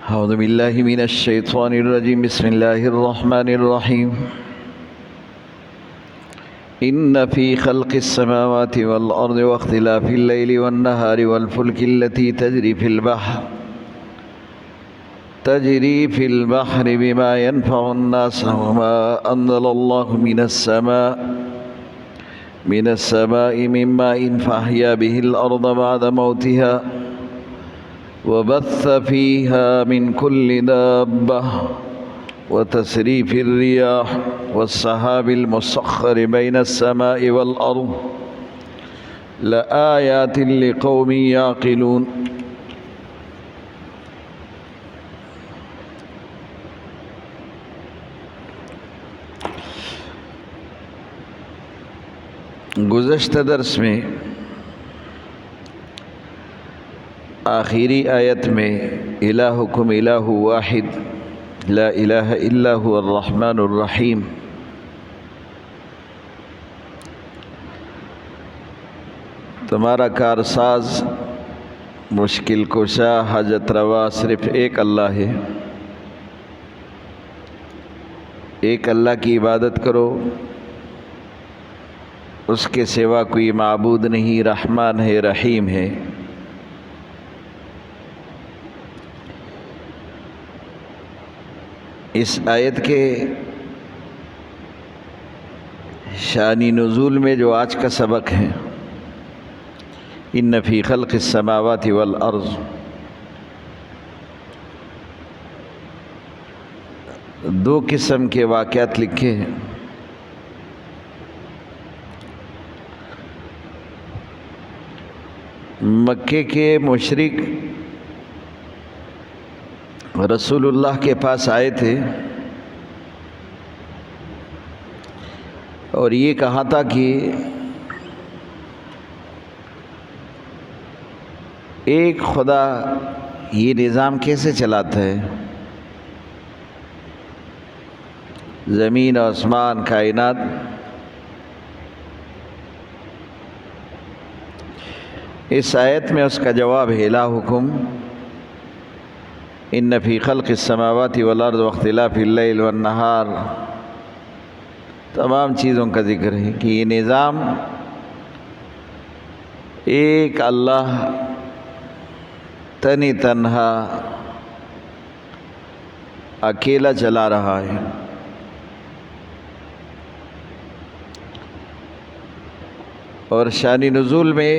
أعوذ بالله من الشيطان الرجيم بسم الله الرحمن الرحيم إن في خلق السماوات والأرض واختلاف الليل والنهار والفلك التي تجري في البحر بما ينفع الناس وما أنزل الله من السماء من ماء فأحيا به الأرض بعد موتها وبث فيها من كل دابة وتصريف الرياح والسحاب المسخر بين السماء والأرض لآيات لقوم يعقلون۔ گزشتہ درس میں آخری آیت میں الہکم الہ واحد لا الہ الا هو الرحمن الرحیم تمہارا کارساز مشکل کشا حاجت روا صرف ایک اللہ ہے، ایک اللہ کی عبادت کرو، اس کے سوا کوئی معبود نہیں، رحمان ہے رحیم ہے۔ اس آیت کے شان نزول میں جو آج کا سبق ہے، ان فی خلق السماوات والارض، دو قسم کے واقعات لکھے ہیں۔ مکے کے مشرک رسول اللہ کے پاس آئے تھے اور یہ کہا تھا کہ ایک خدا یہ نظام کیسے چلاتا ہے، زمین آسمان کائنات۔ اس آیت میں اس کا جواب ہے الہکم ان فی خلق السماوات والارض واختلاف اللیل والنہار، تمام چیزوں کا ذکر ہے کہ یہ نظام ایک اللہ تنی تنہا اکیلا چلا رہا ہے۔ اور شان نزول میں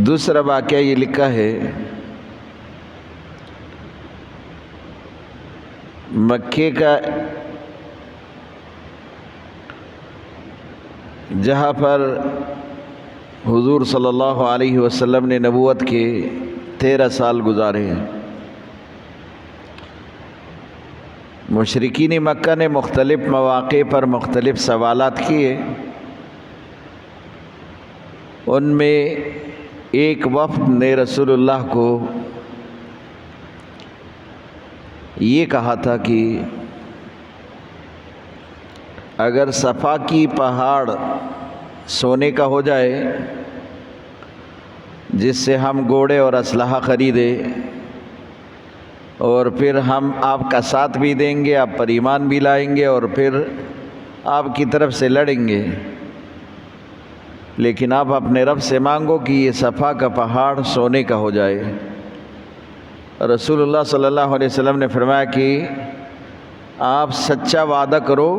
دوسرا واقعہ یہ لکھا ہے، مکے کا جہاں پر حضور صلی اللہ علیہ وسلم نے نبوت کے 13 سال گزارے ہیں، مشرکین مکہ نے مختلف مواقع پر مختلف سوالات کیے۔ ان میں ایک وفد نے رسول اللہ کو یہ کہا تھا کہ اگر صفا کی پہاڑ سونے کا ہو جائے جس سے ہم گھوڑے اور اسلحہ خریدیں اور پھر ہم آپ کا ساتھ بھی دیں گے، آپ پر ایمان بھی لائیں گے اور پھر آپ کی طرف سے لڑیں گے، لیکن آپ اپنے رب سے مانگو کہ یہ صفا کا پہاڑ سونے کا ہو جائے۔ رسول اللہ صلی اللہ علیہ وسلم نے فرمایا کہ آپ سچا وعدہ کرو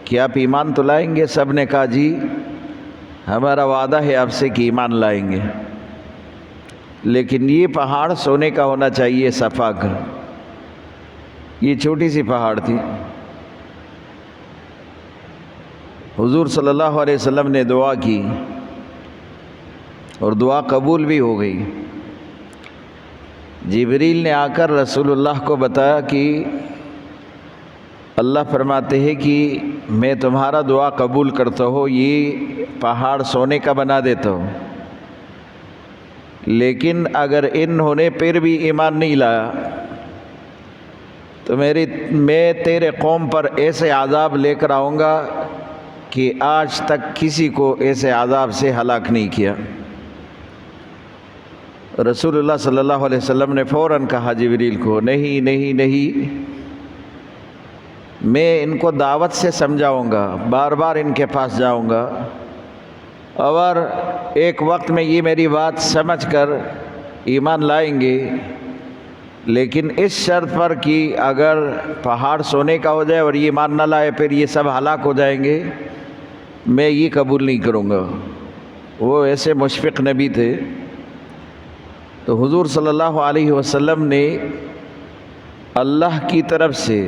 کہ آپ ایمان تو لائیں گے؟ سب نے کہا جی ہمارا وعدہ ہے آپ سے کہ ایمان لائیں گے، لیکن یہ پہاڑ سونے کا ہونا چاہیے، صفا کا۔ یہ چھوٹی سی پہاڑ تھی۔ حضور صلی اللہ علیہ وسلم نے دعا کی اور دعا قبول بھی ہو گئی۔ جبریل نے آ کر رسول اللہ کو بتایا کہ اللہ فرماتے ہیں کہ میں تمہارا دعا قبول کرتا ہوں، یہ پہاڑ سونے کا بنا دیتا ہوں، لیکن اگر انہوں نے پھر بھی ایمان نہیں لایا تو میں تیرے قوم پر ایسے عذاب لے کر آؤں گا کہ آج تک کسی کو ایسے عذاب سے ہلاک نہیں کیا۔ رسول اللہ صلی اللہ علیہ وسلم نے فوراً کہا جبریل کو، نہیں نہیں نہیں، میں ان کو دعوت سے سمجھاؤں گا، بار بار ان کے پاس جاؤں گا، اور ایک وقت میں یہ میری بات سمجھ کر ایمان لائیں گے، لیکن اس شرط پر کہ اگر پہاڑ سونے کا ہو جائے اور یہ ایمان نہ لائے پھر یہ سب ہلاک ہو جائیں گے، میں یہ قبول نہیں کروں گا۔ وہ ایسے مشفق نبی تھے۔ تو حضور صلی اللہ علیہ وسلم نے اللہ کی طرف سے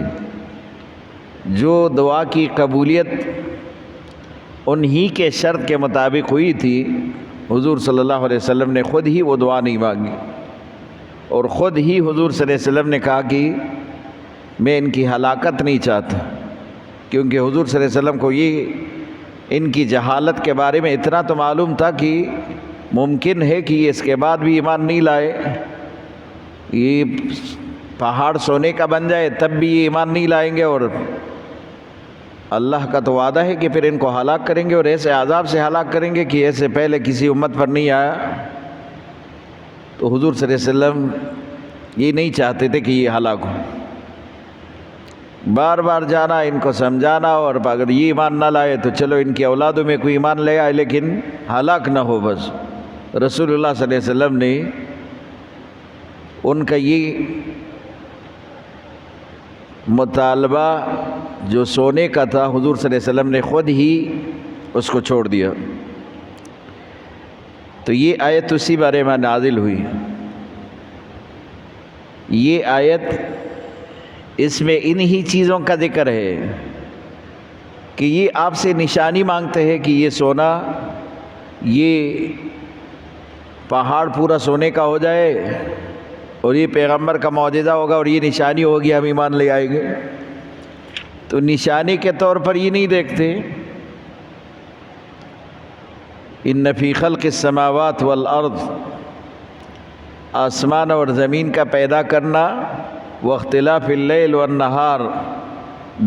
جو دعا کی قبولیت انہی کے شرط کے مطابق ہوئی تھی، حضور صلی اللہ علیہ وسلم نے خود ہی وہ دعا نہیں مانگی، اور خود ہی حضور صلی اللہ علیہ وسلم نے کہا کہ میں ان کی ہلاکت نہیں چاہتا، کیونکہ حضور صلی اللہ علیہ وسلم کو یہ ان کی جہالت کے بارے میں اتنا تو معلوم تھا کہ ممکن ہے کہ یہ اس کے بعد بھی ایمان نہیں لائے، یہ پہاڑ سونے کا بن جائے تب بھی یہ ایمان نہیں لائیں گے، اور اللہ کا تو وعدہ ہے کہ پھر ان کو ہلاک کریں گے، اور ایسے عذاب سے ہلاک کریں گے کہ ایسے پہلے کسی امت پر نہیں آیا۔ تو حضور صلی اللہ علیہ وسلم یہ نہیں چاہتے تھے کہ یہ ہلاک ہو، بار بار جانا، ان کو سمجھانا، اور اگر یہ ایمان نہ لائے تو چلو ان کی اولادوں میں کوئی ایمان لے آئے لیکن ہلاک نہ ہو بس۔ رسول اللہ صلی اللہ علیہ وسلم نے ان کا یہ مطالبہ جو سونے کا تھا، حضور صلی اللہ علیہ وسلم نے خود ہی اس کو چھوڑ دیا۔ تو یہ آیت اسی بارے میں نازل ہوئی۔ یہ آیت اس میں انہی چیزوں کا ذکر ہے کہ یہ آپ سے نشانی مانگتے ہیں کہ یہ سونا، یہ پہاڑ پورا سونے کا ہو جائے، اور یہ پیغمبر کا معجزہ ہوگا اور یہ نشانی ہوگی، ہم ایمان لے آئیں گے۔ تو نشانی کے طور پر یہ نہیں دیکھتے۔ ان فی خلق السماوات والارض، آسمان اور زمین کا پیدا کرنا، واختلاف اللیل والنہار،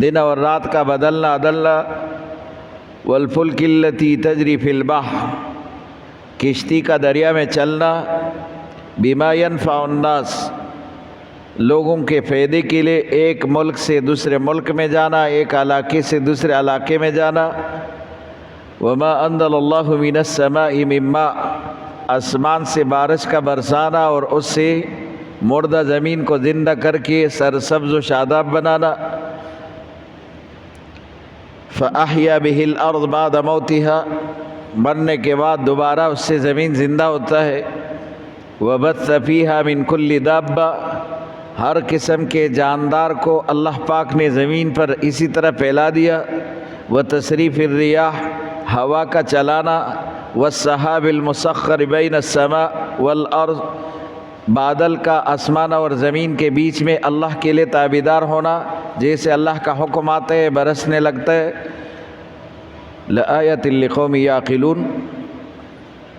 دن اور رات کا بدلنا عدلنا، والفلک التی تجری فی البحر، کشتی کا دریا میں چلنا، بما ینفع الناس، لوگوں کے فائدے کے لیے ایک ملک سے دوسرے ملک میں جانا، ایک علاقے سے دوسرے علاقے میں جانا، وما انزل اللہ من السماء من ماء، آسمان سے بارش کا برسانا اور اس سے مردہ زمین کو زندہ کر کے سرسبز و شاداب بنانا، فأحیا بہ الارض بعد موتها، مرنے کے بعد دوبارہ اس سے زمین زندہ ہوتا ہے، وبث فیہا من کل دابہ، ہر قسم کے جاندار کو اللہ پاک نے زمین پر اسی طرح پھیلا دیا، وتصریف الریاح، ہوا کا چلانا، والسحاب المسخر بین السماء والارض، بادل کا آسمان اور زمین کے بیچ میں اللہ کے لیے تابعدار ہونا، جیسے اللہ کا حکم آتا ہے برسنے لگتا ہے۔ لآیۃ لقوم یعقلون،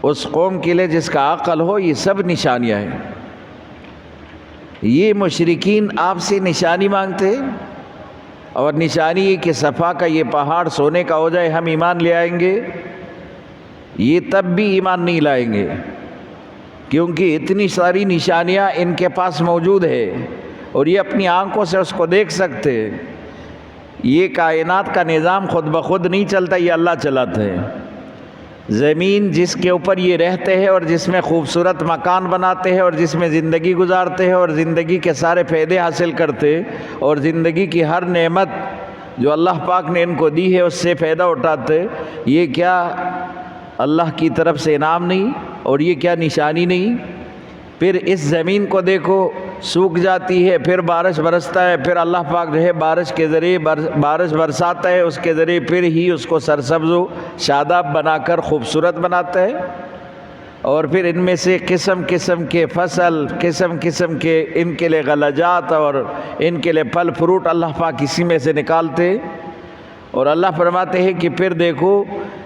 اس قوم کے لیے جس کا عقل ہو، یہ سب نشانیاں ہیں۔ یہ مشرکین آپ سے نشانی مانگتے، اور نشانی یہ کہ صفا کا یہ پہاڑ سونے کا ہو جائے ہم ایمان لے آئیں گے، یہ تب بھی ایمان نہیں لائیں گے، کیونکہ اتنی ساری نشانیاں ان کے پاس موجود ہے اور یہ اپنی آنکھوں سے اس کو دیکھ سکتے۔ یہ کائنات کا نظام خود بخود نہیں چلتا، یہ اللہ چلاتا ہے۔ زمین جس کے اوپر یہ رہتے ہیں اور جس میں خوبصورت مکان بناتے ہیں اور جس میں زندگی گزارتے ہیں اور زندگی کے سارے فائدے حاصل کرتے، اور زندگی کی ہر نعمت جو اللہ پاک نے ان کو دی ہے اس سے فائدہ اٹھاتے، یہ کیا اللہ کی طرف سے انعام نہیں؟ اور یہ کیا نشانی نہیں؟ پھر اس زمین کو دیکھو، سوکھ جاتی ہے، پھر بارش برستا ہے، پھر اللہ پاک جو ہے بارش کے ذریعے بارش برساتا ہے، اس کے ذریعے پھر ہی اس کو سرسبز و شاداب بنا کر خوبصورت بناتا ہے، اور پھر ان میں سے قسم قسم کے فصل، قسم قسم کے ان کے لیے غلجات اور ان کے لیے پھل فروٹ اللہ پاک اسی میں سے نکالتے، اور اللہ فرماتے ہیں کہ پھر دیکھو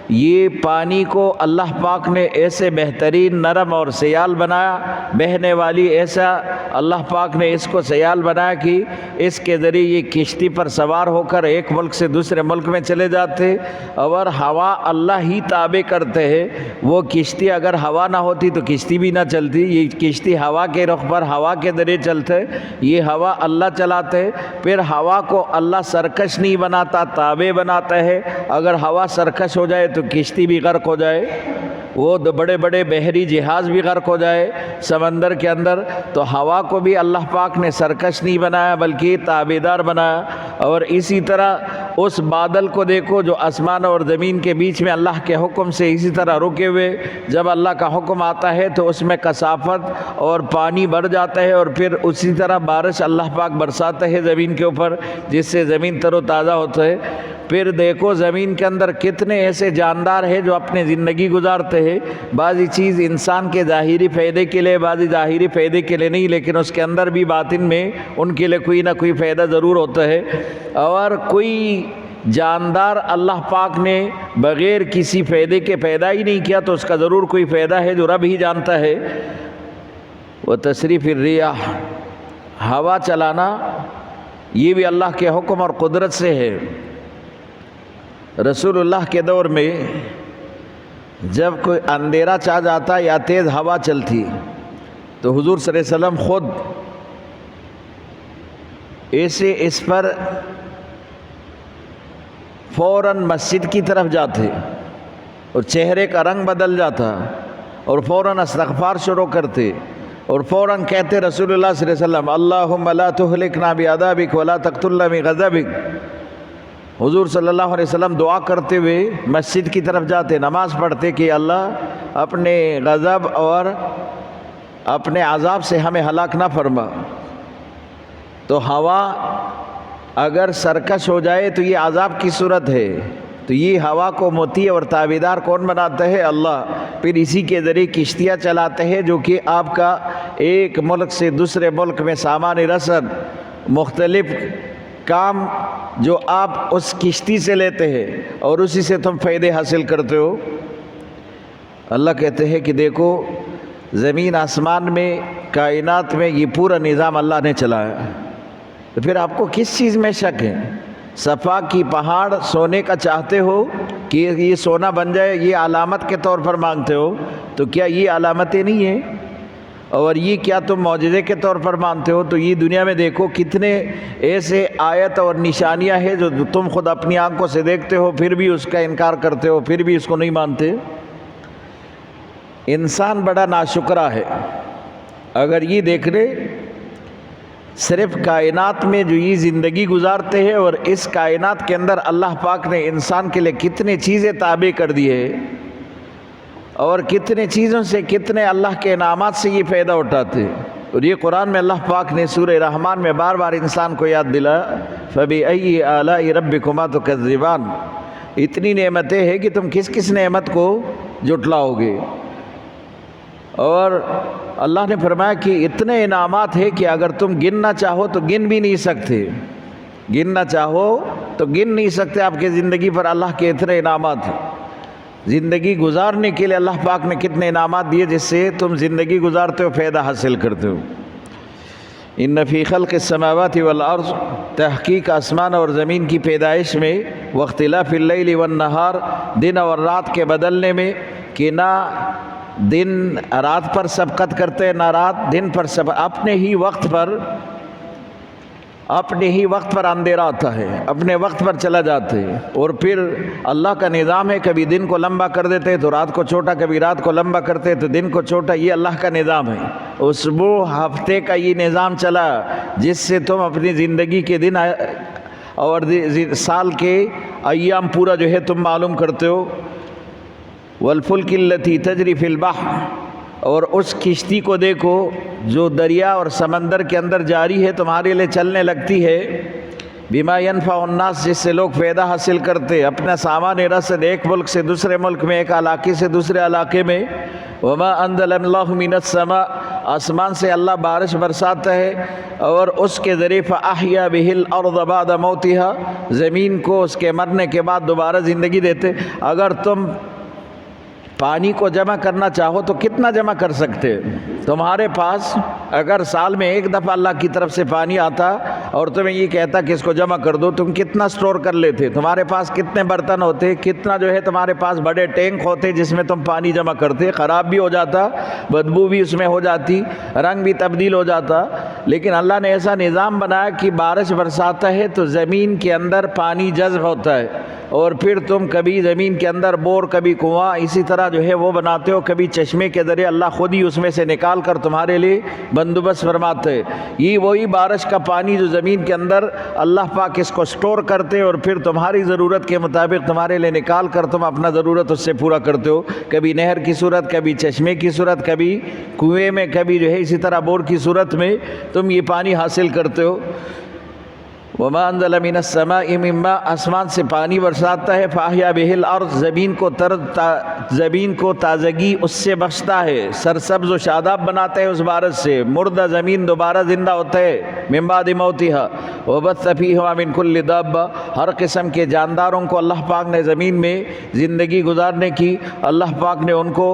یہ پانی کو اللہ پاک نے ایسے بہترین نرم اور سیال بنایا، بہنے والی، ایسا اللہ پاک نے اس کو سیال بنایا کہ اس کے ذریعے یہ کشتی پر سوار ہو کر ایک ملک سے دوسرے ملک میں چلے جاتے، اور ہوا اللہ ہی تابع کرتے ہیں۔ وہ کشتی اگر ہوا نہ ہوتی تو کشتی بھی نہ چلتی، یہ کشتی ہوا کے رخ پر ہوا کے ذریعے چلتے، یہ ہوا اللہ چلاتے۔ پھر ہوا کو اللہ سرکش نہیں بناتا، تابع بناتا ہے۔ اگر ہوا سرکش ہو جائے تو کشتی بھی غرق ہو جائے، وہ بڑے بڑے بحری جہاز بھی غرق ہو جائے سمندر کے اندر، تو ہوا کو بھی اللہ پاک نے سرکش نہیں بنایا بلکہ تابعدار بنایا۔ اور اسی طرح اس بادل کو دیکھو جو آسمان اور زمین کے بیچ میں اللہ کے حکم سے اسی طرح رکے ہوئے، جب اللہ کا حکم آتا ہے تو اس میں کثافت اور پانی بڑھ جاتا ہے، اور پھر اسی طرح بارش اللہ پاک برساتا ہے زمین کے اوپر، جس سے زمین تر و تازہ ہوتا ہے۔ پھر دیکھو زمین کے اندر کتنے ایسے جاندار ہیں جو اپنے زندگی گزارتے ہیں، بعضی چیز انسان کے ظاہری فائدے کے لیے، بعضی ظاہری فائدے کے لیے نہیں، لیکن اس کے اندر بھی باطن میں ان کے لیے کوئی نہ کوئی فائدہ ضرور ہوتا ہے۔ اور کوئی جاندار اللہ پاک نے بغیر کسی فائدے کے پیدا ہی نہیں کیا، تو اس کا ضرور کوئی فائدہ ہے جو رب ہی جانتا ہے۔ وتصریف الریاح، ہوا چلانا یہ بھی اللہ کے حکم اور قدرت سے ہے۔ رسول اللہ کے دور میں جب کوئی اندھیرا چھا جاتا یا تیز ہوا چلتی تو حضور صلی اللہ علیہ وسلم خود ایسے اس پر فوراً مسجد کی طرف جاتے، اور چہرے کا رنگ بدل جاتا، اور فوراً استغفار شروع کرتے، اور فوراً کہتے رسول اللہ صلی اللہ علیہ وسلم اللہم لا تہلکنا بعذابک ولا تقتلنا بغضبک۔ حضور صلی اللہ علیہ وسلم دعا کرتے ہوئے مسجد کی طرف جاتے، نماز پڑھتے کہ اللہ اپنے غضب اور اپنے عذاب سے ہمیں ہلاک نہ فرما۔ تو ہوا اگر سرکش ہو جائے تو یہ عذاب کی صورت ہے، تو یہ ہوا کو مطیع اور تابعدار کون بناتا ہے؟ اللہ۔ پھر اسی کے ذریعے کشتیاں چلاتے ہیں جو کہ آپ کا ایک ملک سے دوسرے ملک میں سامان رسد، مختلف کام جو آپ اس کشتی سے لیتے ہیں اور اسی سے تم فائدے حاصل کرتے ہو۔ اللہ کہتے ہیں کہ دیکھو زمین آسمان میں، کائنات میں یہ پورا نظام اللہ نے چلایا، تو پھر آپ کو کس چیز میں شک ہے؟ صفا کی پہاڑ سونے کا چاہتے ہو کہ یہ سونا بن جائے، یہ علامت کے طور پر مانگتے ہو، تو کیا یہ علامتیں نہیں ہیں؟ اور یہ کیا تم معجزے کے طور پر مانتے ہو؟ تو یہ دنیا میں دیکھو کتنے ایسے آیت اور نشانیاں ہیں جو تم خود اپنی آنکھوں سے دیکھتے ہو، پھر بھی اس کا انکار کرتے ہو، پھر بھی اس کو نہیں مانتے۔ انسان بڑا ناشکرا ہے۔ اگر یہ دیکھ لے صرف کائنات میں جو یہ زندگی گزارتے ہیں، اور اس کائنات کے اندر اللہ پاک نے انسان کے لیے کتنے چیزیں تابع کر دی ہے، اور کتنے چیزوں سے، کتنے اللہ کے انعامات سے یہ فائدہ اٹھاتے۔ اور یہ قرآن میں اللہ پاک نے سورہ رحمان میں بار بار انسان کو یاد دلا، فَبِأَيِّ آلَاءِ رَبِّكُمَا تُكَذِّبَانِ۔ اتنی نعمتیں ہیں کہ تم کس کس نعمت کو جھٹلاؤ گے؟ اور اللہ نے فرمایا کہ اتنے انعامات ہیں کہ اگر تم گننا چاہو تو گن بھی نہیں سکتے، گننا چاہو تو گن نہیں سکتے۔ آپ کی زندگی پر اللہ کے اتنے انعامات ہیں۔ زندگی گزارنے کے لیے اللہ پاک نے کتنے انعامات دیے جس سے تم زندگی گزارتے ہو، فائدہ حاصل کرتے ہو۔ ان فی خلق السماوات والارض، تحقیق آسمان اور زمین کی پیدائش میں، واختلاف اللیل والنہار، دن اور رات کے بدلنے میں، کہ نہ دن رات پر سبقت کرتے، نہ رات دن پر اپنے ہی وقت پر اندھیرا آتا ہے، اپنے وقت پر چلا جاتے ہیں۔ اور پھر اللہ کا نظام ہے، کبھی دن کو لمبا کر دیتے تو رات کو چھوٹا، کبھی رات کو لمبا کرتے تو دن کو چھوٹا۔ یہ اللہ کا نظام ہے۔ اسبوع، ہفتے کا یہ نظام چلا جس سے تم اپنی زندگی کے دن اور سال کے ایام پورا جو ہے تم معلوم کرتے ہو۔ والفلک التی تجری فی البحر، اور اس کشتی کو دیکھو جو دریا اور سمندر کے اندر جاری ہے، تمہارے لیے چلنے لگتی ہے، بما ینفع الناس، جس سے لوگ فائدہ حاصل کرتے، اپنا سامان رسد ایک ملک سے دوسرے ملک میں، ایک علاقے سے دوسرے علاقے میں۔ وما انزل اللہ من السماء، آسمان سے اللہ بارش برساتا ہے اور اس کے ذریعے فَأَحْيَا بِهِ الْأَرْضَ بَعْدَ مَوْتِهَا، زمین کو اس کے مرنے کے بعد دوبارہ زندگی دیتے۔ اگر تم پانی کو جمع کرنا چاہو تو کتنا جمع کر سکتے؟ تمہارے پاس اگر سال میں ایک دفعہ اللہ کی طرف سے پانی آتا اور تمہیں یہ کہتا کہ اس کو جمع کر دو، تم کتنا سٹور کر لیتے؟ تمہارے پاس کتنے برتن ہوتے، کتنا جو ہے تمہارے پاس بڑے ٹینک ہوتے جس میں تم پانی جمع کرتے؟ خراب بھی ہو جاتا، بدبو بھی اس میں ہو جاتی، رنگ بھی تبدیل ہو جاتا۔ لیکن اللہ نے ایسا نظام بنایا کہ بارش برساتا ہے تو زمین کے اندر پانی جذب ہوتا ہے، اور پھر تم کبھی زمین کے اندر بور، کبھی کنواں، اسی طرح جو ہے وہ بناتے ہو، کبھی چشمے کے ذریعے اللہ خود ہی اس میں سے نکال کر تمہارے لیے بندوبست فرماتے ہیں۔ یہ وہی بارش کا پانی جو زمین کے اندر اللہ پاک اس کو سٹور کرتے اور پھر تمہاری ضرورت کے مطابق تمہارے لیے نکال کر تم اپنا ضرورت اس سے پورا کرتے ہو، کبھی نہر کی صورت، کبھی چشمے کی صورت، کبھی کنویں میں، کبھی جو ہے اسی طرح بور کی صورت میں تم یہ پانی حاصل کرتے ہو۔ وَمَا أَنزَلَ مِنَ السَّمَاءِ مِن مَّاءٍ، آسمان سے پانی برساتا ہے، فَأَحْيَا بِهِ الْأَرْضَ، زمین کو تازگی اس سے بخشتا ہے، سرسبز و شاداب بناتا ہے اس بارش سے، مردہ زمین دوبارہ زندہ ہوتا ہے، مِن بَعْدِ مَوْتِهَا وَبَثَّ فِيهَا مِن كُلِّ دَابَّةٍ، ہر قسم کے جانداروں کو اللہ پاک نے زمین میں زندگی گزارنے کی، اللہ پاک نے ان کو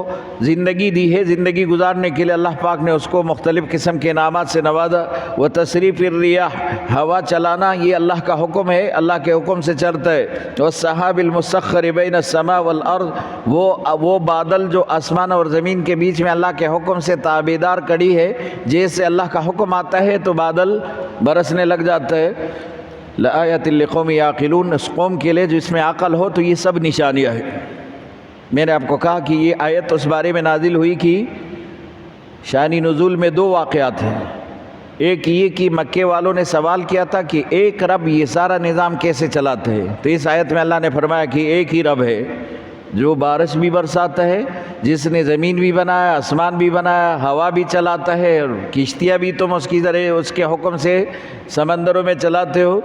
زندگی دی ہے، زندگی گزارنے کے لیے اللہ پاک نے اس کو مختلف قسم کے انعامات سے نوازا۔ وَتَصْرِيفِ الرِّيَاحِ، ہوا چلانا یہ اللہ کا حکم ہے، اللہ کے حکم سے چلتا ہے۔ والسحاب المسخر بین السماء والارض، وہ بادل جو آسمان اور زمین کے بیچ میں اللہ کے حکم سے تابعدار کڑی ہے، جیسے اللہ کا حکم آتا ہے تو بادل برسنے لگ جاتا ہے۔ لآیۃ لقوم یعقلون، اس قوم کے لیے جس میں عقل ہو تو یہ سب نشانیاں ہیں۔ میں نے آپ کو کہا کہ یہ آیت اس بارے میں نازل ہوئی کہ شان نزول میں دو واقعات ہیں۔ ایک یہ کہ مکے والوں نے سوال کیا تھا کہ ایک رب یہ سارا نظام کیسے چلاتے ہیں، تو اس آیت میں اللہ نے فرمایا کہ ایک ہی رب ہے جو بارش بھی برساتا ہے، جس نے زمین بھی بنایا، آسمان بھی بنایا، ہوا بھی چلاتا ہے، اور کشتیاں بھی تم اس کی ذریعے اس کے حکم سے سمندروں میں چلاتے ہو،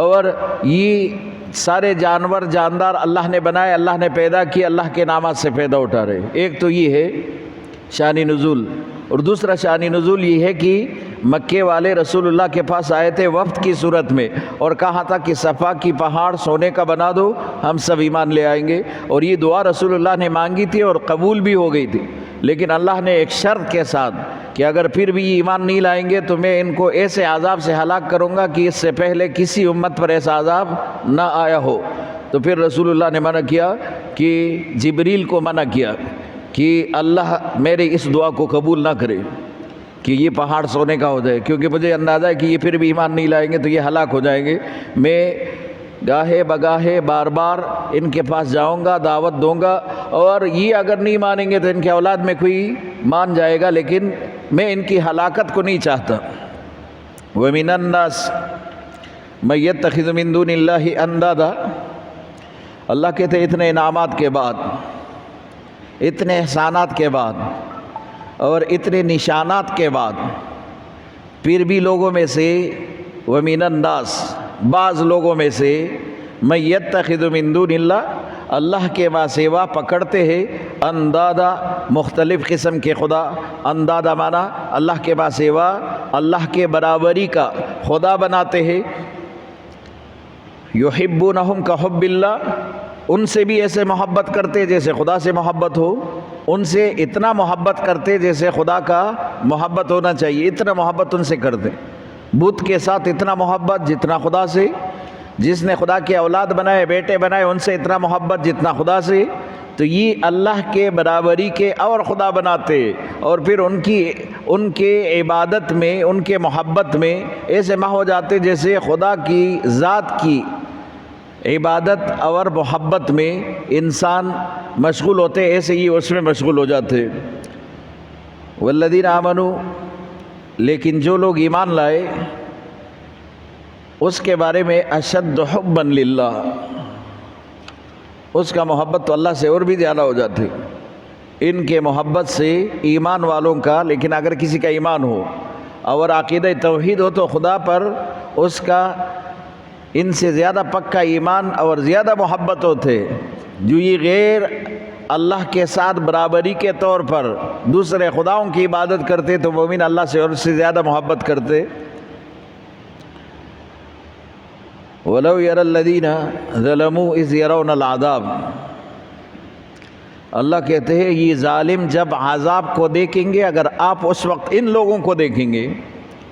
اور یہ سارے جانور جاندار اللہ نے بنائے، اللہ نے پیدا کیے، اللہ کے نامات سے پیدا اٹھا رہے۔ ایک تو یہ ہے شان نزول، اور دوسرا شان نزول یہ ہے کہ مکے والے رسول اللہ کے پاس آئے تھے وفد کی صورت میں، اور کہا تھا کہ صفا کی پہاڑ سونے کا بنا دو، ہم سب ایمان لے آئیں گے، اور یہ دعا رسول اللہ نے مانگی تھی اور قبول بھی ہو گئی تھی۔ لیکن اللہ نے ایک شرط کے ساتھ کہ اگر پھر بھی یہ ایمان نہیں لائیں گے تو میں ان کو ایسے عذاب سے ہلاک کروں گا کہ اس سے پہلے کسی امت پر ایسا عذاب نہ آیا ہو۔ تو پھر رسول اللہ نے منع کیا کہ جبریل کو منع کیا کہ اللہ میرے اس دعا کو قبول نہ کرے کہ یہ پہاڑ سونے کا ہو جائے، کیونکہ مجھے اندازہ ہے کہ یہ پھر بھی ایمان نہیں لائیں گے تو یہ ہلاک ہو جائیں گے۔ میں گاہے بگاہے بار بار ان کے پاس جاؤں گا، دعوت دوں گا، اور یہ اگر نہیں مانیں گے تو ان کے اولاد میں کوئی مان جائے گا، لیکن میں ان کی ہلاکت کو نہیں چاہتا۔ وَمِنَ النَّاسِ مَن يَتَّخِذُ مِن دُونِ اللَّهِ أَندَادًا، اللہ کہتے اتنے انعامات کے بعد، اتنے احسانات کے بعد اور اتنے نشانات کے بعد پھر بھی لوگوں میں سے وَمِنَ النَّاسِ، بعض لوگوں میں سے مَن يَتَّخِذُ مِن دُونِ اللَّهِ، اللہ کے ماں سوا پکڑتے ہیں اندادا، مختلف قسم کے خدا۔ اندادا مانا اللہ کے ماں سوا اللہ کے برابری کا خدا بناتے ہیں۔ یحبونہم کحب اللہ، ان سے بھی ایسے محبت کرتے جیسے خدا سے محبت ہو، ان سے اتنا محبت کرتے جیسے خدا کا محبت ہونا چاہیے، اتنا محبت ان سے کرتے۔ بت کے ساتھ اتنا محبت جتنا خدا سے، جس نے خدا کے اولاد بنائے، بیٹے بنائے، ان سے اتنا محبت جتنا خدا سے۔ تو یہ اللہ کے برابری کے اور خدا بناتے، اور پھر ان کے عبادت میں، ان کے محبت میں ایسے ماہ ہو جاتے جیسے خدا کی ذات کی عبادت اور محبت میں انسان مشغول ہوتے، ایسے ہی اس میں مشغول ہو جاتے۔ والذین آمنوا، لیکن جو لوگ ایمان لائے اس کے بارے میں اشد حبا للہ، اس کا محبت تو اللہ سے اور بھی زیادہ ہو جاتی ان کے محبت سے ایمان والوں کا۔ لیکن اگر کسی کا ایمان ہو اور عقیدہ توحید ہو تو خدا پر اس کا ان سے زیادہ پکا ایمان اور زیادہ محبت ہوتے۔ جو یہ غیر اللہ کے ساتھ برابری کے طور پر دوسرے خداؤں کی عبادت کرتے تو مومن اللہ سے اور سے زیادہ محبت کرتے۔ وَلَوْ يَرَى الَّذِينَ ظَلَمُوا إِذْ يَرَوْنَ الْعَذَابَ، اللہ کہتے ہیں یہ ظالم جب عذاب کو دیکھیں گے، اگر آپ اس وقت ان لوگوں کو دیکھیں گے،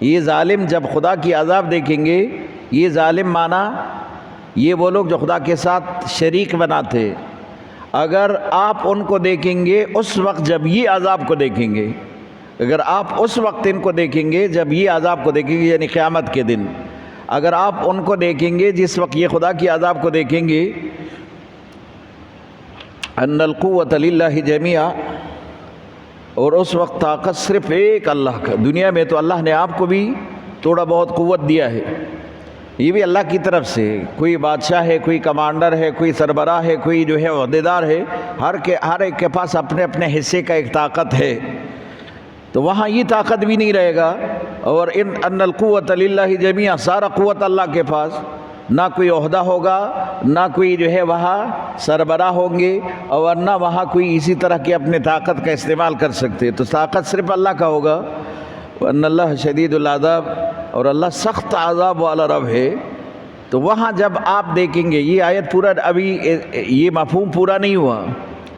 یہ ظالم جب خدا کی عذاب دیکھیں گے، یہ ظالم مانا یہ وہ لوگ جو خدا کے ساتھ شریک بناتے، اگر آپ ان کو دیکھیں گے اس وقت جب یہ عذاب کو دیکھیں گے، اگر آپ اس وقت ان کو دیکھیں گے جب یہ عذاب کو دیکھیں گے، یعنی قیامت کے دن اگر آپ ان کو دیکھیں گے جس وقت یہ خدا کی عذاب کو دیکھیں گے، ان القوۃ للہ جمیعا، اور اس وقت طاقت صرف ایک اللہ کا۔ دنیا میں تو اللہ نے آپ کو بھی تھوڑا بہت قوت دیا ہے، یہ بھی اللہ کی طرف سے، کوئی بادشاہ ہے، کوئی کمانڈر ہے، کوئی سربراہ ہے، کوئی جو ہے عہدیدار ہے، ہر ایک کے پاس اپنے اپنے حصے کا ایک طاقت ہے، تو وہاں یہ طاقت بھی نہیں رہے گا۔ اور ان القوۃ للہ جمیعا، سارا قوت اللہ کے پاس، نہ کوئی عہدہ ہوگا، نہ کوئی جو ہے وہاں سربراہ ہوں گے، اور نہ وہاں کوئی اسی طرح کی اپنے طاقت کا استعمال کر سکتے، تو طاقت صرف اللہ کا ہوگا۔ وَأَنَّ اللَّهَ شَدِيدُ الْعَذَابِ، اور اللہ سخت عذاب والا رب ہے۔ تو وہاں جب آپ دیکھیں گے، یہ آیت پورا ابھی یہ مفہوم پورا نہیں ہوا،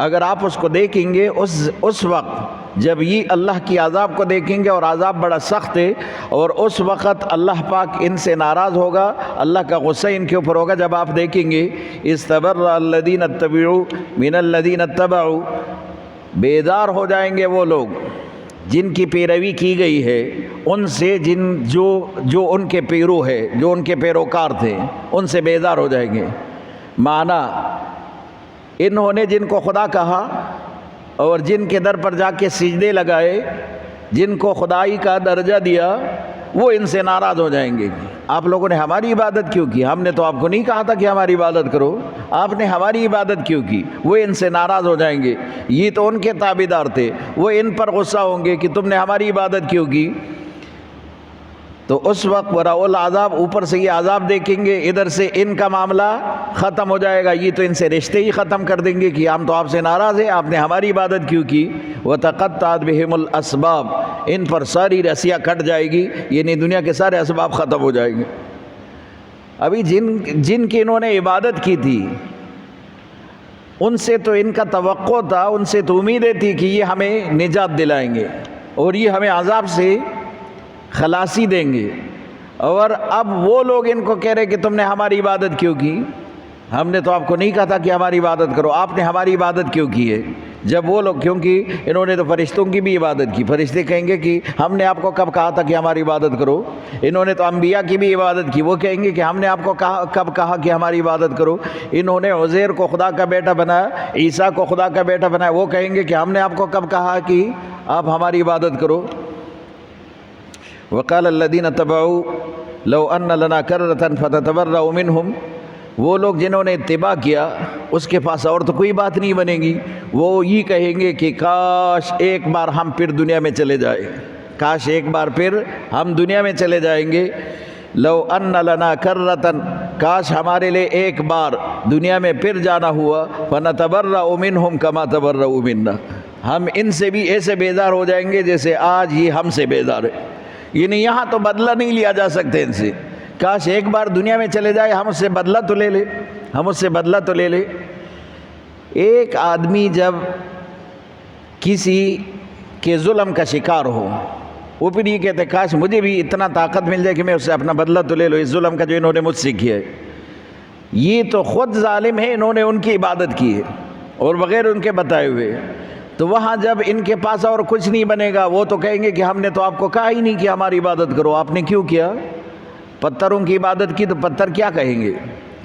اگر آپ اس کو دیکھیں گے اس وقت جب یہ اللہ کی عذاب کو دیکھیں گے، اور عذاب بڑا سخت ہے، اور اس وقت اللہ پاک ان سے ناراض ہوگا، اللہ کا غصہ ان کے اوپر ہوگا، جب آپ دیکھیں گے اِسْتَبَرَّأَ الَّذِينَ اتَّبَعُوا مِنَ الَّذِينَ اتَّبَعُوا، بیدار ہو جائیں گے وہ لوگ جن کی پیروی کی گئی ہے ان سے، جو ان کے پیرو ہے، جو ان کے پیروکار تھے، ان سے بیدار ہو جائیں گے۔ معنی انہوں نے جن کو خدا کہا اور جن کے در پر جا کے سجدے لگائے، جن کو خدائی کا درجہ دیا، وہ ان سے ناراض ہو جائیں گے۔ آپ لوگوں نے ہماری عبادت کیوں کی؟ ہم نے تو آپ کو نہیں کہا تھا کہ ہماری عبادت کرو، آپ نے ہماری عبادت کیوں کی؟ وہ ان سے ناراض ہو جائیں گے، یہ تو ان کے تابعدار تھے، وہ ان پر غصہ ہوں گے کہ تم نے ہماری عبادت کیوں کی۔ تو اس وقت وراء العذاب، اوپر سے یہ عذاب دیکھیں گے، ادھر سے ان کا معاملہ ختم ہو جائے گا، یہ تو ان سے رشتے ہی ختم کر دیں گے کہ ہم تو آپ سے ناراض ہیں، آپ نے ہماری عبادت کیوں کی۔ وَتَقَطَّعَتْ بِهِمُ الْأَسْبَابُ، ان پر ساری رسیاں کٹ جائے گی، یعنی دنیا کے سارے اسباب ختم ہو جائیں گے۔ ابھی جن کی انہوں نے عبادت کی تھی، ان سے تو ان کا توقع تھا، ان سے تو امیدیں تھی کہ یہ ہمیں نجات دلائیں گے اور یہ ہمیں عذاب سے خلاصی دیں گے، اور اب وہ لوگ ان کو کہہ رہے کہ تم نے ہماری عبادت کیوں کی؟ ہم نے تو آپ کو نہیں کہا تھا کہ ہماری عبادت کرو، آپ نے ہماری عبادت کیوں کی ہے؟ جب وہ لوگ، کیونکہ انہوں نے تو فرشتوں کی بھی عبادت کی، فرشتے کہیں گے کہ ہم نے آپ کو کب کہا تھا کہ ہماری عبادت کرو؟ انہوں نے تو انبیاء کی بھی عبادت کی، وہ کہیں گے کہ ہم نے آپ کو کب کہا کہ ہماری عبادت کرو؟ انہوں نے عزیر کو خدا کا بیٹا بنایا، عیسیٰ کو خدا کا بیٹا بنایا، وہ کہیں گے کہ ہم نے آپ کو کب کہا کہ آپ ہماری عبادت کرو؟ وقال الذين اتبعوا لو ان لنا كرة فتتبرأ منهم، وہ لوگ جنہوں نے اتباع کیا اس کے پاس اور تو کوئی بات نہیں بنے گی، وہ یہ کہیں گے کہ کاش ایک بار ہم پھر دنیا میں چلے جائیں، کاش ایک بار پھر ہم دنیا میں چلے جائیں گے۔ لو ان لنا كرة، کاش ہمارے لیے ایک بار دنیا میں پھر جانا ہوا، فنتبرأ منهم كما تبرؤوا منا، ہم ان سے بھی ایسے بیزار ہو جائیں گے جیسے آج یہ ہم سے بیزار ہے، یعنی یہاں تو بدلہ نہیں لیا جا سکتے ان سے، کاش ایک بار دنیا میں چلے جائے، ہم اس سے بدلہ تو لے لے، ہم اس سے بدلہ تو لے لے۔ ایک آدمی جب کسی کے ظلم کا شکار ہو، وہ پھر یہ کہتے کاش مجھے بھی اتنا طاقت مل جائے کہ میں اس سے اپنا بدلہ تو لے لو، اس ظلم کا جو انہوں نے مجھ سے کیا ہے۔ یہ تو خود ظالم ہے، انہوں نے ان کی عبادت کی ہے اور بغیر ان کے بتائے ہوئے، تو وہاں جب ان کے پاس اور کچھ نہیں بنے گا، وہ تو کہیں گے کہ ہم نے تو آپ کو کہا ہی نہیں کہ ہماری عبادت کرو، آپ نے کیوں کیا؟ پتھروں کی عبادت کی تو پتھر کیا کہیں گے؟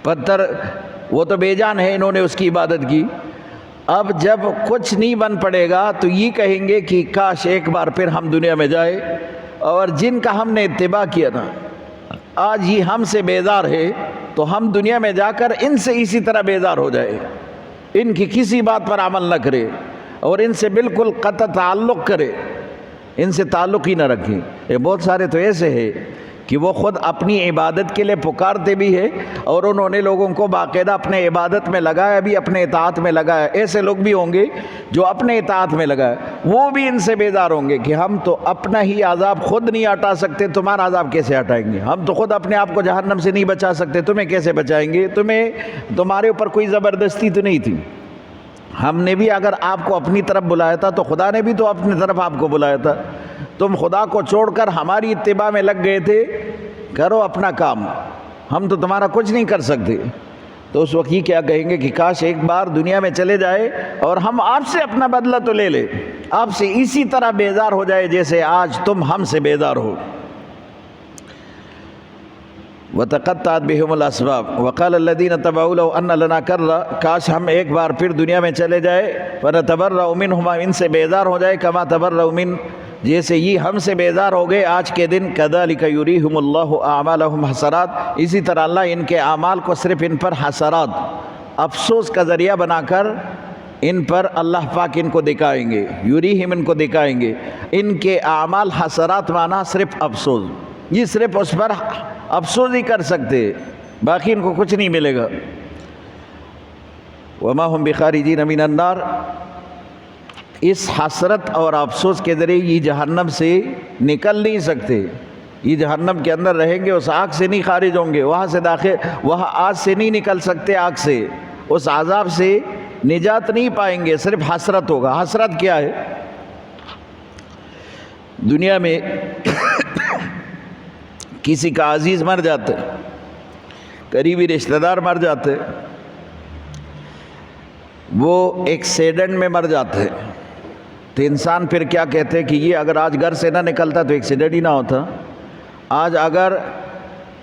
پتھر وہ تو بے جان ہے، انہوں نے اس کی عبادت کی۔ اب جب کچھ نہیں بن پڑے گا تو یہ کہیں گے کہ کاش ایک بار پھر ہم دنیا میں جائے، اور جن کا ہم نے اتباع کیا نا، آج یہ ہم سے بیزار ہے، تو ہم دنیا میں جا کر ان سے اسی طرح بیزار ہو جائے، ان کی کسی بات پر عمل نہ کرے اور ان سے بالکل قطع تعلق کرے، ان سے تعلق ہی نہ رکھیں۔ یہ بہت سارے تو ایسے ہیں کہ وہ خود اپنی عبادت کے لیے پکارتے بھی ہیں اور انہوں نے لوگوں کو باقاعدہ اپنے عبادت میں لگایا بھی، اپنے اطاعت میں لگایا۔ ایسے لوگ بھی ہوں گے جو اپنے اطاعت میں لگائے، وہ بھی ان سے بیزار ہوں گے کہ ہم تو اپنا ہی عذاب خود نہیں ہٹا سکتے، تمہارا عذاب کیسے ہٹائیں گے؟ ہم تو خود اپنے آپ کو جہنم سے نہیں بچا سکتے، تمہیں کیسے بچائیں گے؟ تمہارے اوپر کوئی زبردستی تو نہیں تھی۔ ہم نے بھی اگر آپ کو اپنی طرف بلایا تھا تو خدا نے بھی تو اپنی طرف آپ کو بلایا تھا، تم خدا کو چھوڑ کر ہماری اتباع میں لگ گئے تھے، کرو اپنا کام، ہم تو تمہارا کچھ نہیں کر سکتے۔ تو اس وقت یہ کیا کہیں گے کہ کاش ایک بار دنیا میں چلے جائے اور ہم آپ سے اپنا بدلہ تو لے لیں، آپ سے اسی طرح بیزار ہو جائے جیسے آج تم ہم سے بیزار ہو۔ وَتَقَطَّعَتْ بِهِمُ الْأَسْبَابُ وَقَالَ الَّذِينَ اتَّبَعُوا لَوْ أَنَّ لَنَا كَرَّةً، کاش ہم ایک بار پھر دنیا میں چلے جائے، فَنَتَبَرَّأُ مِنْهُمْ، ان سے بیزار ہو جائے، كَمَا تَبَرَّأُوا مِنْ، جیسے یہ ہم سے بیزار ہو گئے آج کے دن، كَذَلِكَ يُرِيهِمُ اللَّهُ أَعْمَالَهُمْ حَسَرَاتٍ، اسی طرح اللہ ان کے اعمال کو صرف ان پر حسرات، افسوس کا ذریعہ بنا کر ان پر اللہ پاک ان کو دکھائیں گے، یوریہم ان کو دکھائیں گے۔ ان کے اعمال حسرات مانا صرف افسوس، یہ صرف اس پر افسوس ہی کر سکتے، باقی ان کو کچھ نہیں ملے گا۔ وما ہم بخارجین من النار، اس حسرت اور افسوس کے ذریعے یہ جہنم سے نکل نہیں سکتے، یہ جہنم کے اندر رہیں گے، اس آگ سے نہیں خارج ہوں گے، وہاں سے داخل، وہاں آگ سے نہیں نکل سکتے، آگ سے، اس عذاب سے نجات نہیں پائیں گے، صرف حسرت ہوگا۔ حسرت کیا ہے؟ دنیا میں کسی کا عزیز مر جاتا ہے، قریبی رشتہ دار مر جاتے، وہ ایکسیڈنٹ میں مر جاتے، تو انسان پھر کیا کہتے ہیں کہ یہ اگر آج گھر سے نہ نکلتا تو ایکسیڈنٹ ہی نہ ہوتا، آج اگر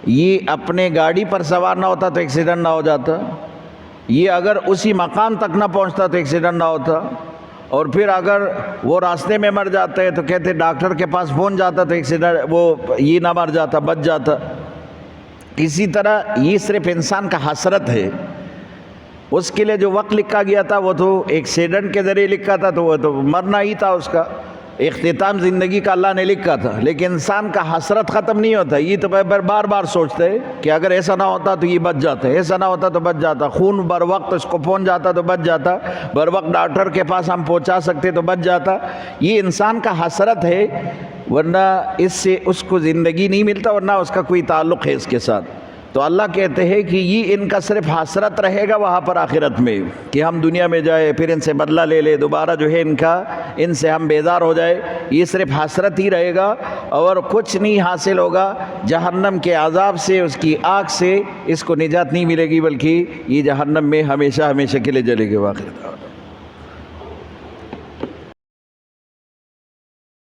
یہ اپنے گاڑی پر سوار نہ ہوتا تو ایکسیڈنٹ نہ ہو جاتا، یہ اگر اسی مقام تک نہ پہنچتا تو ایکسیڈنٹ نہ ہوتا، اور پھر اگر وہ راستے میں مر جاتے ہیں تو کہتے ڈاکٹر کے پاس پہنچ جاتا تو ایکسیڈنٹ، وہ یہ نہ مر جاتا، بچ جاتا۔ اسی طرح یہ صرف انسان کا حسرت ہے، اس کے لیے جو وقت لکھا گیا تھا وہ تو ایکسیڈنٹ کے ذریعے لکھا تھا، تو وہ تو مرنا ہی تھا، اس کا اختتام زندگی کا اللہ نے لکھا تھا، لیکن انسان کا حسرت ختم نہیں ہوتا، یہ تو بار بار سوچتے کہ اگر ایسا نہ ہوتا تو یہ بچ جاتا، ایسا نہ ہوتا تو بچ جاتا، خون بر وقت اس کو پہنچ جاتا تو بچ جاتا، بر وقت ڈاکٹر کے پاس ہم پہنچا سکتے تو بچ جاتا۔ یہ انسان کا حسرت ہے، ورنہ اس سے اس کو زندگی نہیں ملتا، ورنہ اس کا کوئی تعلق ہے اس کے ساتھ۔ تو اللہ کہتے ہیں کہ یہ ان کا صرف حسرت رہے گا وہاں پر آخرت میں، کہ ہم دنیا میں جائے پھر ان سے بدلہ لے لے، دوبارہ جو ہے ان سے ہم بیزار ہو جائے، یہ صرف حسرت ہی رہے گا اور کچھ نہیں حاصل ہوگا۔ جہنم کے عذاب سے، اس کی آگ سے اس کو نجات نہیں ملے گی، بلکہ یہ جہنم میں ہمیشہ ہمیشہ کے لیے جلے گی۔ واخر